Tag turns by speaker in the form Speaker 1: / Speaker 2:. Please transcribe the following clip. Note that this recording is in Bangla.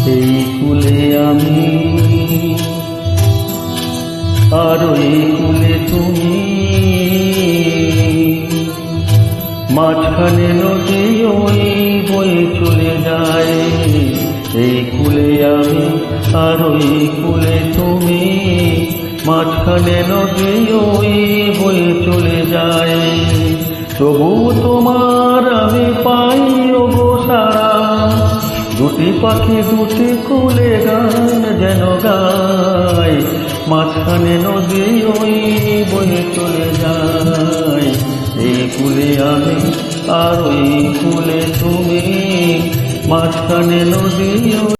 Speaker 1: এই কুলে আমি আর ওই কুলে তুমি, মাঝখানে নদী ওই বয়ে চলে যায়। এই কুলে আমি আর ওই কুলে তুমি, মাঝখানে নদী ওই বয়ে চলে যায়। তবু তোমার আমি পাই ওগো সারা, দুটি পাখি দুটি কুলে গান যেন গায়। মাঝখানে নদী ওই বয়ে চলে যায়। এই কুলে আমি আর ওই কুলে তুমি, মাঝখানে নদী।